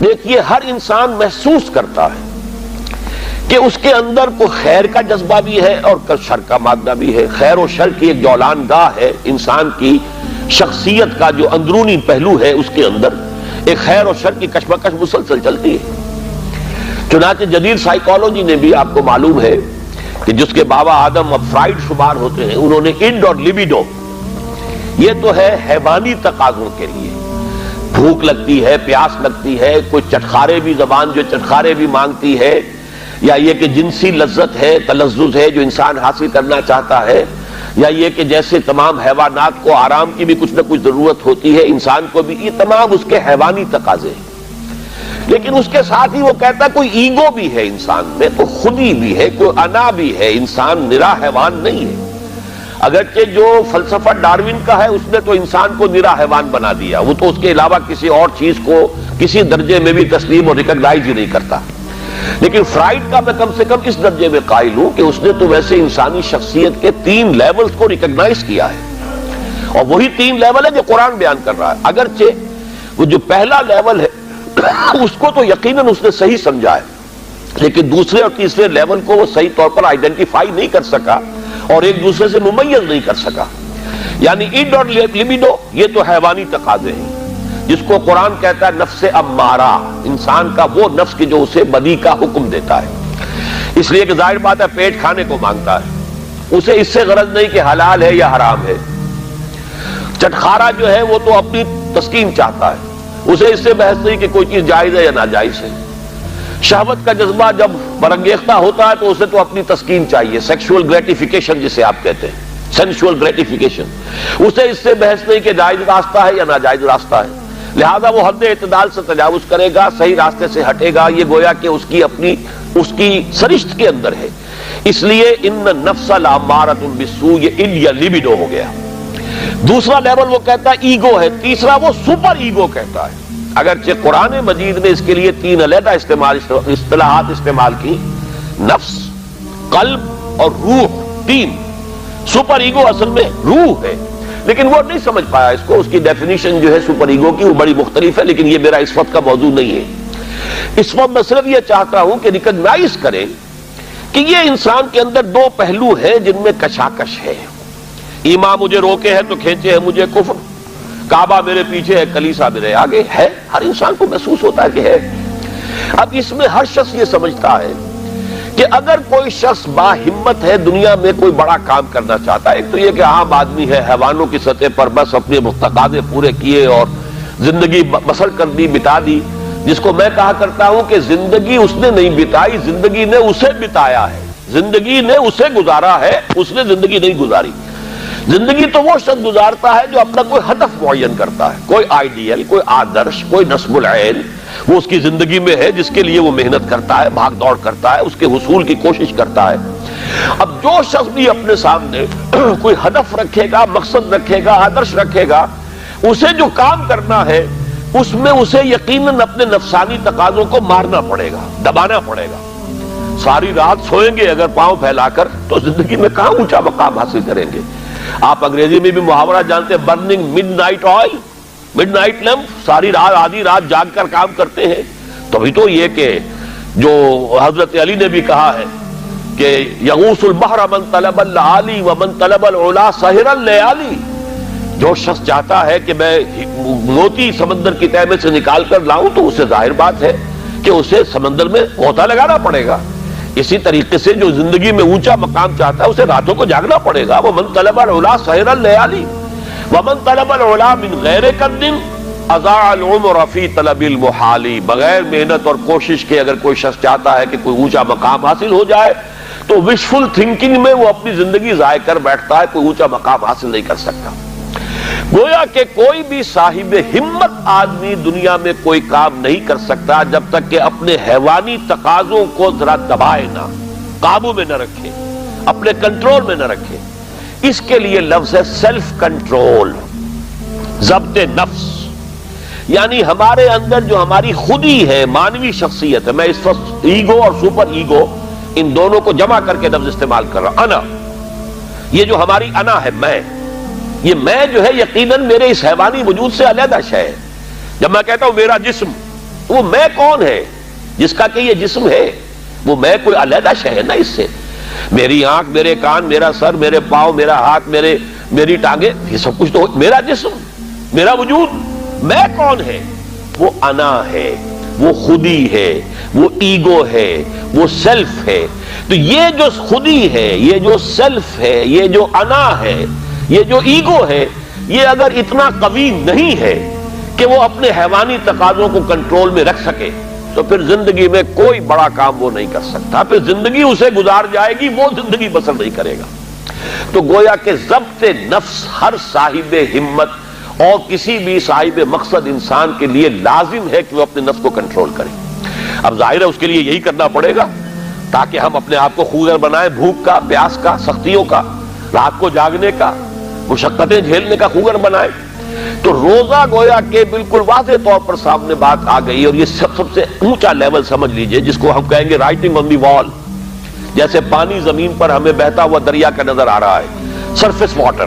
دیکھیے ہر انسان محسوس کرتا ہے کہ اس کے اندر کوئی خیر کا جذبہ بھی ہے اور شر کا مادہ بھی ہے. خیر و شر کی ایک جولان گاہ ہے انسان کی شخصیت کا جو اندرونی پہلو ہے، اس کے اندر ایک خیر و شر کی کشمکش مسلسل چلتی ہے. چنانچہ جدید سائیکالوجی نے بھی، آپ کو معلوم ہے کہ جس کے بابا آدم اب فرائیڈ شمار ہوتے ہیں، انہوں نے انڈ اور لیبیڈو، یہ تو ہے حیوانی تقاضوں کے لیے. بھوک لگتی ہے، پیاس لگتی ہے، کوئی چٹخارے بھی، زبان جو چٹخارے بھی مانگتی ہے، یا یہ کہ جنسی لذت ہے، تلذذ ہے جو انسان حاصل کرنا چاہتا ہے، یا یہ کہ جیسے تمام حیوانات کو آرام کی بھی کچھ نہ کچھ ضرورت ہوتی ہے، انسان کو بھی، یہ تمام اس کے حیوانی تقاضے ہیں. لیکن اس کے ساتھ ہی وہ کہتا ہے کوئی ایگو بھی ہے انسان میں، کوئی خودی بھی ہے، کوئی انا بھی ہے. انسان نرا حیوان نہیں ہے. اگرچہ جو فلسفہ ڈارون کا ہے اس نے تو انسان کو نرا حیوان بنا دیا، وہ تو اس کے علاوہ کسی اور چیز کو کسی درجے میں بھی تسلیم اور ریکگنائز ہی نہیں کرتا. لیکن فرائیڈ کا میں کم سے کم اس درجے میں قائل ہوں کہ اس نے تو ویسے انسانی شخصیت کے 3 لیولز کو ریکگنائز کیا ہے، اور وہی 3 لیول ہے جو قرآن بیان کر رہا ہے. اگرچہ وہ جو پہلا لیول ہے اس کو تو یقیناً اس نے صحیح سمجھا ہے، لیکن دوسرے اور تیسرے لیول کو وہ صحیح طور پر آئیڈینٹیفائی نہیں کر سکا اور ایک دوسرے سے ممیز نہیں کر سکا. یعنی انڈ اور لیبیڈو یہ تو حیوانی تقاضے ہیں، جس کو قرآن کہتا ہے نفس امارہ، انسان کا وہ نفس کہ جو اسے بدی کا حکم دیتا ہے. اس لیے کہ ظاہر بات ہے پیٹ کھانے کو مانگتا ہے، اسے اس سے غرض نہیں کہ حلال ہے یا حرام ہے. چٹخارا جو ہے وہ تو اپنی تسکین چاہتا ہے، اسے اس سے بحث نہیں کہ کوئی چیز جائز ہے یا ناجائز ہے. شہوت کا جذبہ جب برانگیختہ ہوتا ہے تو اسے تو اپنی تسکین چاہیے، سیکشول گریٹیفیکیشن جسے آپ کہتے ہیں، سینشول گریٹیفیکیشن. اسے اس سے بحث نہیں کہ جائز راستہ ہے یا ناجائز راستہ ہے، لہذا وہ حد اعتدال سے تجاوز کرے گا، صحیح راستے سے ہٹے گا. یہ گویا کہ اس کی سرشت کے اندر ہے. اس لیے ان نفس لامارۃ بالسوء، یہ انڈ یا لیبیڈو ہو گیا. دوسرا لیول وہ کہتا ہے ایگو ہے، تیسرا وہ سپر ایگو کہتا ہے. اگرچہ قرآن مجید نے اس کے لیے 3 علیحدہ اصطلاحات استعمال کی، نفس، قلب اور روح. 3. سپر ایگو اصل میں روح ہے، لیکن وہ نہیں سمجھ پایا اس کو. اس کی ڈیفینیشن جو ہے سپر ایگو کی وہ بڑی مختلف ہے، لیکن یہ میرا اس وقت کا موضوع نہیں ہے. اس وقت میں صرف یہ چاہتا ہوں کہ ریکگنائز کریں کہ یہ انسان کے اندر 2 پہلو ہیں جن میں کشاکش ہے. ایمان مجھے روکے ہے تو کھینچے ہے مجھے کفر، کعبہ میرے پیچھے ہے کلیسا میرے آگے ہے. ہر انسان کو محسوس ہوتا ہے کہ ہے. اب اس میں ہر شخص یہ سمجھتا ہے کہ اگر کوئی شخص باہمت ہے، دنیا میں کوئی بڑا کام کرنا چاہتا ہے، ایک تو یہ کہ عام آدمی ہے، حیوانوں کی سطح پر بس اپنے تقاضے پورے کیے اور زندگی بسر کر دی، بتا دی، جس کو میں کہا کرتا ہوں کہ زندگی اس نے نہیں بتائی، زندگی نے اسے بتایا ہے. زندگی نے اسے گزارا ہے، اس نے زندگی نہیں گزاری. زندگی تو وہ شخص گزارتا ہے جو اپنا کوئی ہدف معین کرتا ہے، کوئی آئیڈیل، کوئی آدرش، کوئی نصب العین وہ اس کی زندگی میں ہے، جس کے لیے وہ محنت کرتا ہے، بھاگ دوڑ کرتا ہے، اس کے حصول کی کوشش کرتا ہے. اب جو شخص بھی اپنے سامنے کوئی ہدف رکھے گا، مقصد رکھے گا، آدرش رکھے گا، اسے جو کام کرنا ہے اس میں اسے یقیناً اپنے نفسانی تقاضوں کو مارنا پڑے گا، دبانا پڑے گا. ساری رات سوئیں گے اگر پاؤں پھیلا کر تو زندگی میں کہاں اونچا مقام حاصل کریں گے. آپ انگریزی میں بھی محاورہ جانتے ہیں، burning mid night oil, mid night lamp, ساری رات آدھی رات جاگ کر کام کرتے ہیں. تبھی تو یہ کہ جو حضرت علی نے بھی کہا ہے کہ یغوث البحر من طلب العالی ومن طلب العلا سہر اللیالی. جو شخص چاہتا ہے کہ میں موتی سمندر کی تہہ میں سے نکال کر لاؤں تو اسے ظاہر بات ہے کہ اسے سمندر میں غوطہ لگانا پڑے گا. اسی طریقے سے جو زندگی میں اونچا مقام چاہتا ہے اسے راتوں کو جاگنا پڑے گا. ومن طلب العلا سہر اللیالی ومن طلب العلا من غیر قد اضاع العمر فی طلب المحال. بغیر محنت اور کوشش کے اگر کوئی شخص چاہتا ہے کہ کوئی اونچا مقام حاصل ہو جائے تو وشفل تھنکنگ میں وہ اپنی زندگی ضائع کر بیٹھتا ہے، کوئی اونچا مقام حاصل نہیں کر سکتا. گویا کہ کوئی بھی صاحب ہمت آدمی دنیا میں کوئی کام نہیں کر سکتا جب تک کہ اپنے حیوانی تقاضوں کو ذرا دبائے نہ، قابو میں نہ رکھے، اپنے کنٹرول میں نہ رکھے. اس کے لیے لفظ ہے سیلف کنٹرول، ضبط نفس. یعنی ہمارے اندر جو ہماری خودی ہے، مانوی شخصیت ہے، میں اس وقت ایگو اور سپر ایگو ان دونوں کو جمع کر کے لفظ استعمال کر رہا ہوں. انا، یہ جو ہماری انا ہے، میں، یہ میں جو ہے یقیناً میرے اس حیوانی وجود سے علیحدہ شے ہے. جب میں کہتا ہوں میرا جسم، وہ میں کون ہے جس کا کہ یہ جسم ہے؟ وہ میں کوئی علیحدہ شے ہے نا اس سے. میری آنکھ، میرے کان، میرا سر، میرے پاؤں، میرا ہاتھ، میری ٹانگیں، یہ سب کچھ تو میرا جسم، میرا وجود. میں کون ہے؟ وہ انا ہے، وہ خودی ہے، وہ ایگو ہے، وہ سیلف ہے. تو یہ جو خودی ہے، یہ جو سیلف ہے، یہ جو انا ہے، یہ جو ایگو ہے، یہ اگر اتنا قوی نہیں ہے کہ وہ اپنے حیوانی تقاضوں کو کنٹرول میں رکھ سکے تو پھر زندگی میں کوئی بڑا کام وہ نہیں کر سکتا. پھر زندگی اسے گزار جائے گی، وہ زندگی بسر نہیں کرے گا. تو گویا کہ ضبط نفس ہر صاحب ہمت اور کسی بھی صاحب مقصد انسان کے لیے لازم ہے کہ وہ اپنے نفس کو کنٹرول کرے. اب ظاہر ہے اس کے لیے یہی کرنا پڑے گا تاکہ ہم اپنے آپ کو خوگر بنائیں، بھوک کا، پیاس کا، سختیوں کا، رات کو جاگنے کا، مشقتیں جھیلنے کا خوگر بنائیں. تو روزہ گویا کہ بالکل واضح طور پر سامنے بات آ گئی، اور یہ سب سے اونچا لیول سمجھ لیجئے جس کو ہم کہیں گے رائٹنگ آن دی وال. جیسے پانی زمین پر ہمیں بہتا ہوا دریا کا نظر آ رہا ہے، سرفیس واٹر،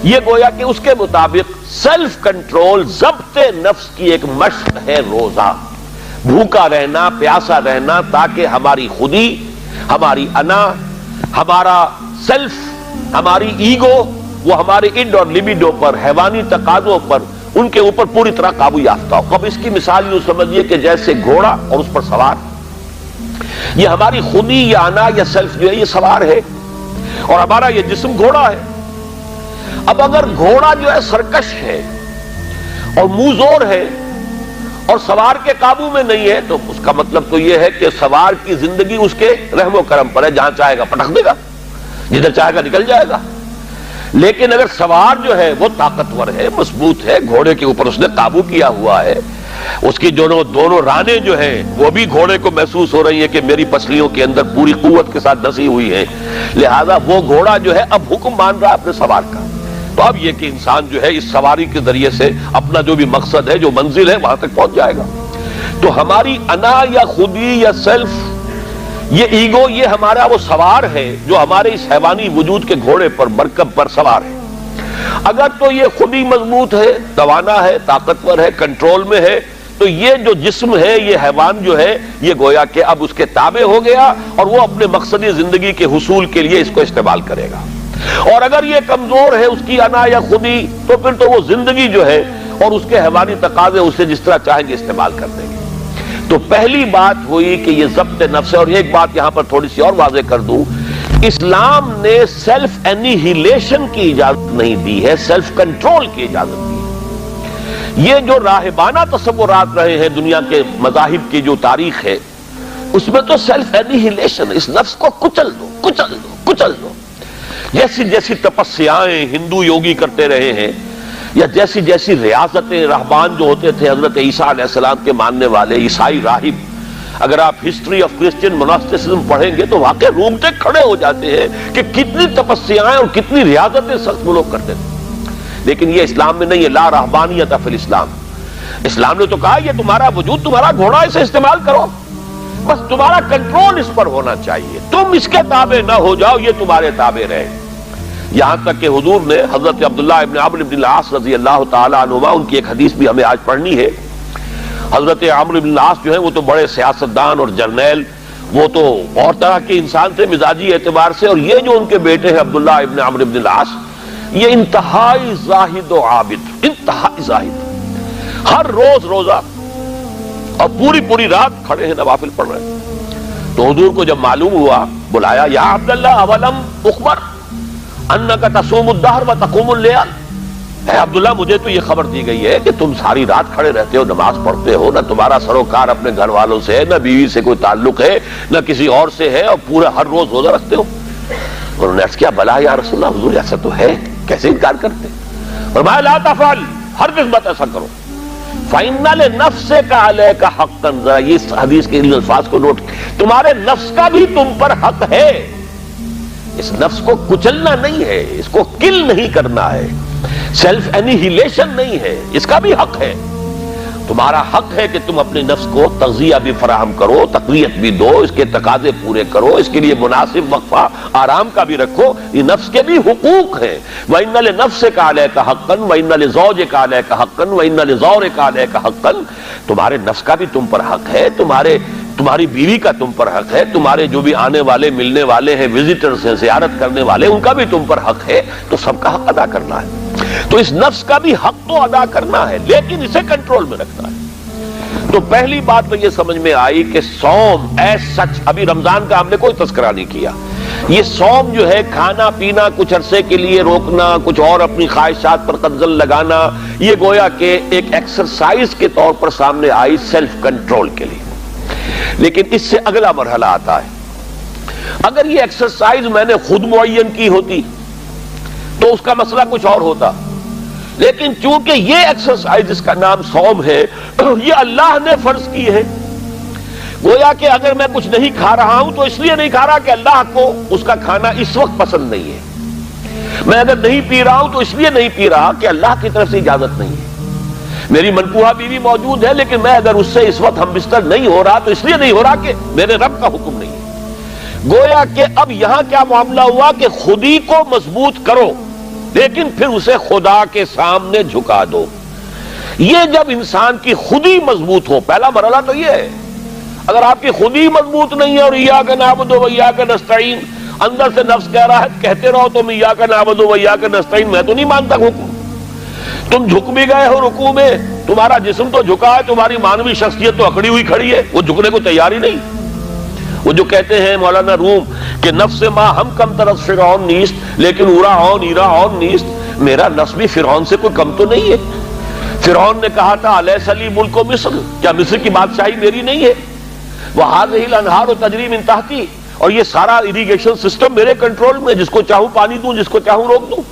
یہ گویا کہ اس کے مطابق سیلف کنٹرول، ضبط نفس کی ایک مشق ہے روزہ. بھوکا رہنا، پیاسا رہنا، تاکہ ہماری خودی، ہماری انا، ہمارا سیلف، ہماری ایگو، وہ ہمارے اڈ اور لیبیڈو پر، حیوانی تقاضوں پر، ان کے اوپر پوری طرح قابو یافتہ ہو. اب اس کی مثال یوں سمجھیے کہ جیسے گھوڑا اور اس پر سوار. یہ ہماری خودی یا انا یا سیلف جو ہے یہ سوار ہے، اور ہمارا یہ جسم گھوڑا ہے. اب اگر گھوڑا جو ہے سرکش ہے اور منہ زور ہے اور سوار کے قابو میں نہیں ہے، تو اس کا مطلب تو یہ ہے کہ سوار کی زندگی اس کے رحم و کرم پر ہے، جہاں چاہے گا پٹک دے گا، جدھر چاہے گا نکل جائے گا. لیکن اگر سوار جو ہے وہ طاقتور ہے، مضبوط ہے، گھوڑے کے اوپر اس نے قابو کیا ہوا ہے، اس کی دونوں رانے جو ہیں وہ بھی گھوڑے کو محسوس ہو رہی ہے کہ میری پسلیوں کے اندر پوری قوت کے ساتھ دسی ہوئی ہے، لہذا وہ گھوڑا جو ہے اب حکم مان رہا ہے اپنے سوار کا. تو اب یہ کہ انسان جو ہے اس سواری کے ذریعے سے اپنا جو بھی مقصد ہے، جو منزل ہے، وہاں تک پہنچ جائے گا. تو ہماری انا یا خودی یا سیلف، یہ ایگو، یہ ہمارا وہ سوار ہے جو ہمارے اس حیوانی وجود کے گھوڑے پر، مرکب پر سوار ہے. اگر تو یہ خودی مضبوط ہے، توانا ہے، طاقتور ہے، کنٹرول میں ہے، تو یہ جو جسم ہے، یہ حیوان جو ہے، یہ گویا کہ اب اس کے تابع ہو گیا اور وہ اپنے مقصدی زندگی کے حصول کے لیے اس کو استعمال کرے گا. اور اگر یہ کمزور ہے، اس کی انا یا خودی، تو پھر تو وہ زندگی جو ہے اور اس کے حیوانی تقاضے اسے جس طرح چاہیں گے استعمال کر دیں گے. تو پہلی بات ہوئی کہ یہ ضبط نفس ہے. اور ایک بات یہاں پر تھوڑی سی اور واضح کر دوں، اسلام نے سیلف انیہیلیشن کی اجازت نہیں دی ہے، سیلف کنٹرول کی اجازت دی ہے. یہ جو راہبانہ تصورات رہے ہیں دنیا کے مذاہب کی جو تاریخ ہے، اس میں تو سیلف انیہیلیشن، اس نفس کو کچل دو، کچل دو، کچل دو. جیسی جیسی تپسیائیں ہندو یوگی کرتے رہے ہیں، یا جیسی جیسی ریاستیں، رہبان جو ہوتے تھے حضرت عیسیٰ علیہ السلام کے ماننے والے عیسائی راہب، اگر آپ ہسٹری آف کرسچن موناسٹسزم پڑھیں گے تو واقعی رومتے کھڑے ہو جاتے ہیں کہ کتنی تپسیائیں اور کتنی ریاضتیں سخت وہ لوگ کرتے تھے. لیکن یہ اسلام میں نہیں ہے. لا رہبانیت فی الاسلام. اسلام نے تو کہا یہ تمہارا وجود تمہارا گھوڑا، اسے استعمال کرو، بس تمہارا کنٹرول اس پر ہونا چاہیے، تم اس کے تابع نہ ہو جاؤ، یہ تمہارے تابع رہے. یہاں تک کہ حضور نے حضرت عبداللہ ابن عمرو بن العاص رضی اللہ تعالیٰ عنہما، ان کی ایک حدیث بھی ہمیں آج پڑھنی ہے. حضرت عمرو بن العاص جو ہیں وہ تو بڑے سیاستدان اور جرنیل، وہ تو اور طرح کے انسان تھے مزاجی اعتبار سے، اور یہ جو ان کے بیٹے ہیں عبداللہ ابن عمرو بن العاص، یہ انتہائی زاہد و عابد، انتہائی زاہد، ہر روز روزہ اور پوری پوری رات کھڑے ہیں، نوافل پڑھ رہے ہیں. تو حضور کو جب معلوم ہوا، بلایا، یا عبداللہ اولم اخبر انک تصوم الدہر و تقوم اللیل. اے عبداللہ، مجھے تو یہ خبر دی گئی ہے کہ تم ساری رات کھڑے رہتے ہو، نماز پڑھتے ہو، نہ تمہارا سروکار اپنے گھر والوں سے ہے، نہ بیوی سے کوئی تعلق ہے، نہ کسی اور سے ہے، اور پورا ہر روز روزہ رکھتے ہو. انہوں نے عرض کیا، بلا یا رسول اللہ، حضور ایسا تو ہے، کیسے انکار کرتے؟ فرمایا لا تفعل، ہرگز مت ایسا کرو. فَإِنَّ لِنَفْسِكَ عَلَيْكَ حَقًّا. ذرا یہ حدیث کے ان الفاظ کو نوٹ، تمہارے نفس کا بھی تم پر حق ہے. اس نفس کو کچلنا نہیں ہے، اس کو کل نہیں کرنا ہے، سیلف انیہیلیشن نہیں ہے، اس کا بھی حق ہے. تمہارا حق ہے کہ تم اپنے نفس کو تغذیہ بھی فراہم کرو، تقویت بھی دو، اس کے تقاضے پورے کرو، اس کے لیے مناسب وقفہ آرام کا بھی رکھو، یہ نفس کے بھی حقوق ہیں۔ وَإِنَّ لِنَفْسِكَ عَلَيْكَ حَقًّا وَإِنَّ لِزَوْجِكَ عَلَيْكَ حَقًّا وَإِنَّ لِزَوْرِكَ عَلَيْكَ حَقًّا، تمہارے نفس کا بھی تم پر حق ہے، تمہاری بیوی کا تم پر حق ہے، تمہارے جو بھی آنے والے ملنے والے ہیں، وزٹرز ہیں، زیارت کرنے والے، ان کا بھی تم پر حق ہے، تو سب کا حق ادا کرنا ہے۔ تو اس نفس کا بھی حق تو ادا کرنا ہے، لیکن اسے کنٹرول میں رکھنا ہے۔ تو پہلی بات تو یہ سمجھ میں آئی کہ صوم ایز سچ، ابھی رمضان کا ہم نے کوئی تذکرہ نہیں کیا، یہ صوم جو ہے کھانا پینا کچھ عرصے کے لیے روکنا، کچھ اور اپنی خواہشات پر قدغن لگانا، یہ گویا کہ ایک ایکسرسائز کے طور پر سامنے آئی سیلف کنٹرول کے لیے۔ لیکن اس سے اگلا مرحلہ آتا ہے، اگر یہ ایکسرسائز میں نے خود معین کی ہوتی تو اس کا مسئلہ کچھ اور ہوتا، لیکن چونکہ یہ ایکسرسائز جس کا نام صوم ہے یہ اللہ نے فرض کی ہے، گویا کہ اگر میں کچھ نہیں کھا رہا ہوں تو اس لیے نہیں کھا رہا کہ اللہ کو اس کا کھانا اس وقت پسند نہیں ہے، میں اگر نہیں پی رہا ہوں تو اس لیے نہیں پی رہا کہ اللہ کی طرف سے اجازت نہیں ہے، میری منقوہ بیوی موجود ہے لیکن میں اگر اس سے اس وقت ہم بستر نہیں ہو رہا تو اس لیے نہیں ہو رہا کہ میرے رب کا حکم نہیں ہے۔ گویا کہ اب یہاں کیا معاملہ ہوا کہ خودی کو مضبوط کرو لیکن پھر اسے خدا کے سامنے جھکا دو۔ یہ جب انسان کی خودی مضبوط ہو، پہلا مرحلہ تو یہ ہے، اگر آپ کی خودی مضبوط نہیں ہے اور ایاک نعبد و ایاک نستعین، اندر سے نفس کہہ رہا ہے کہتے رہو تم ایاک نعبد و ایاک نستعین، میں تو نہیں مانتا حکم، تم جھک بھی گئے ہو رکوع میں، تمہارا جسم تو جھکا ہے، تمہاری مانوی شخصیت تو اکڑی ہوئی کھڑی ہے، وہ جھکنے کو تیار ہی نہیں۔ وہ جو کہتے ہیں مولانا روم کہ نفس ما ہم کم طرف فرعون نیست لیکن اورا ایرا نیست، میرا نفس بھی فرعون سے کوئی کم تو نہیں ہے۔ فرعون نے کہا تھا الیس لی ملک مصر، کیا مصر کی بادشاہی میری نہیں ہے؟ وہذہ الانہار تجری من تحتی، اور یہ سارا اریگیشن سسٹم میرے کنٹرول میں، جس کو چاہوں پانی دوں، جس کو چاہوں روک دوں۔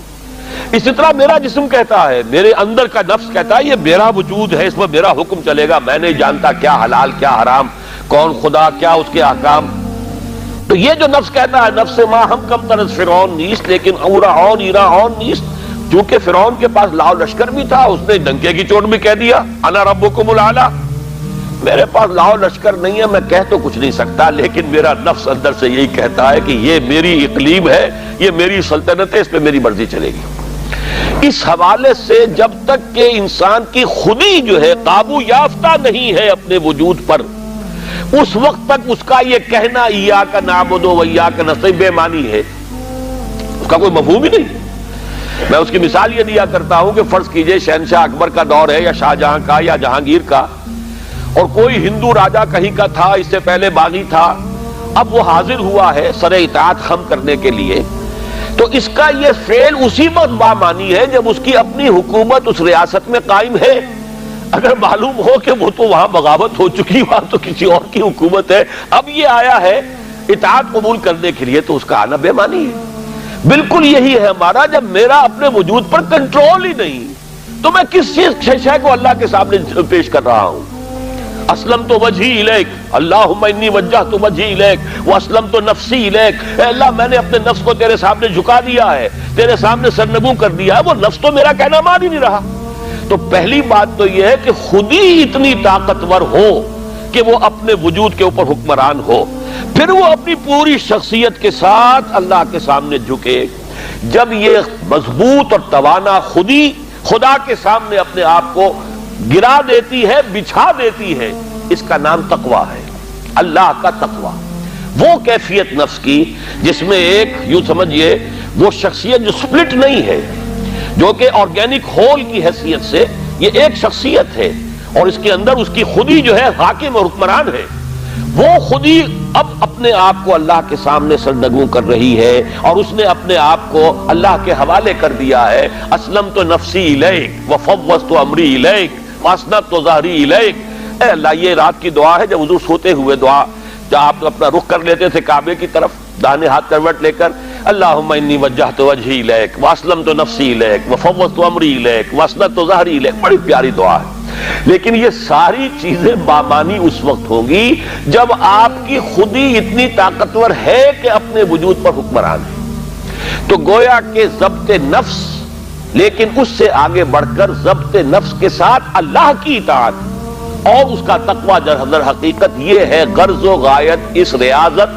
اسی طرح میرا جسم کہتا ہے، میرے اندر کا نفس کہتا ہے یہ میرا وجود ہے، اس میں میرا حکم چلے گا، میں نہیں جانتا کیا حلال کیا حرام، کون خدا کیا اس کے احکام۔ تو یہ جو نفس کہتا ہے نفس ما ہم کم طرز فرعون نیست لیکن اورا ایرا نیست، چونکہ فرعون کے پاس لاؤ لشکر بھی تھا، اس نے ڈنکے کی چوٹ بھی کہہ دیا انا ربکم الاعلی، میرے پاس لاؤ لشکر نہیں ہے، میں کہہ تو کچھ نہیں سکتا، لیکن میرا نفس اندر سے یہی کہتا ہے کہ یہ میری اقلیم ہے، یہ میری سلطنت ہے، اس پہ میری مرضی چلے گی۔ اس حوالے سے جب تک کہ انسان کی خودی جو ہے قابو یافتہ نہیں ہے اپنے وجود پر، اس وقت تک اس کا یہ کہنا ایاک نعبد و ایاک نستعین بے معنی ہے، اس کا کوئی مفہوم ہی نہیں۔ میں اس کی مثال یہ دیا کرتا ہوں کہ فرض کیجئے شہنشاہ اکبر کا دور ہے یا شاہجہاں کا یا جہانگیر کا، اور کوئی ہندو راجا کہیں کا تھا، اس سے پہلے باغی تھا، اب وہ حاضر ہوا ہے سر اطاعت خم کرنے کے لیے، تو اس کا یہ فعل اسی وقت بامانی ہے جب اس کی اپنی حکومت اس ریاست میں قائم ہے۔ اگر معلوم ہو کہ وہ تو وہاں بغاوت ہو چکی، وہاں تو کسی اور کی حکومت ہے، اب یہ آیا ہے اطاعت قبول کرنے کے لیے، تو اس کا آنا بے معنی ہے۔ بالکل یہی ہے ہمارا، جب میرا اپنے وجود پر کنٹرول ہی نہیں تو میں کس چیز شے کو اللہ کے سامنے پیش کر رہا ہوں۔ اسلمت وجہی الیک، اللہم انی وجہت وجہی الیک واسلمت نفسی الیک، اے اللہ میں نے اپنے نفس کو تیرے سامنے جھکا دیا ہے، تیرے سامنے سرنگوں کر دیا ہے، وہ نفس تو میرا کہنا مان ہی نہیں رہا۔ تو پہلی بات تو یہ ہے کہ خود ہی اتنی طاقتور ہو کہ وہ اپنے وجود کے اوپر حکمران ہو، پھر وہ اپنی پوری شخصیت کے ساتھ اللہ کے سامنے جھکے۔ جب یہ مضبوط اور توانا خودی خدا کے سامنے اپنے آپ کو گرا دیتی ہے، بچھا دیتی ہے، اس کا نام تقویٰ ہے، اللہ کا تقویٰ۔ وہ کیفیت نفس کی جس میں ایک یوں سمجھئے وہ شخصیت جو سپلٹ نہیں ہے، جو کہ آرگینک ہول کی حیثیت سے یہ ایک شخصیت ہے، اور اس کے اندر اس کی خودی جو ہے حاکم اور حکمران ہے، وہ خودی اب اپنے آپ کو اللہ کے سامنے سرنگوں کر رہی ہے، اور اس نے اپنے آپ کو اللہ کے حوالے کر دیا ہے۔ اسلمت نفسی الیک وفوضت امری الیک واسنبت ظہری الیک۔ اے اللہ، یہ رات کی دعا ہے جب حضور سوتے ہوئے دعا، جب آپ اپنا رخ کر لیتے تھے کعبے کی طرف داہنے ہاتھ کروٹ لے کر، اللہم انی وجہت وجہی الیک واسلمت نفسی الیک وفوضت امری الیک واسنبت ظہری الیک، بڑی پیاری دعا ہے۔ لیکن یہ ساری چیزیں بامانی اس وقت ہوں گی جب آپ کی خودی اتنی طاقتور ہے کہ اپنے وجود پر حکمران ہے۔ تو گویا کہ ضبط نفس، لیکن اس سے آگے بڑھ کر ضبط نفس کے ساتھ اللہ کی اطاعت، اور اس کا تقویٰ در حقیقت یہ ہے غرض و غایت اس ریاضت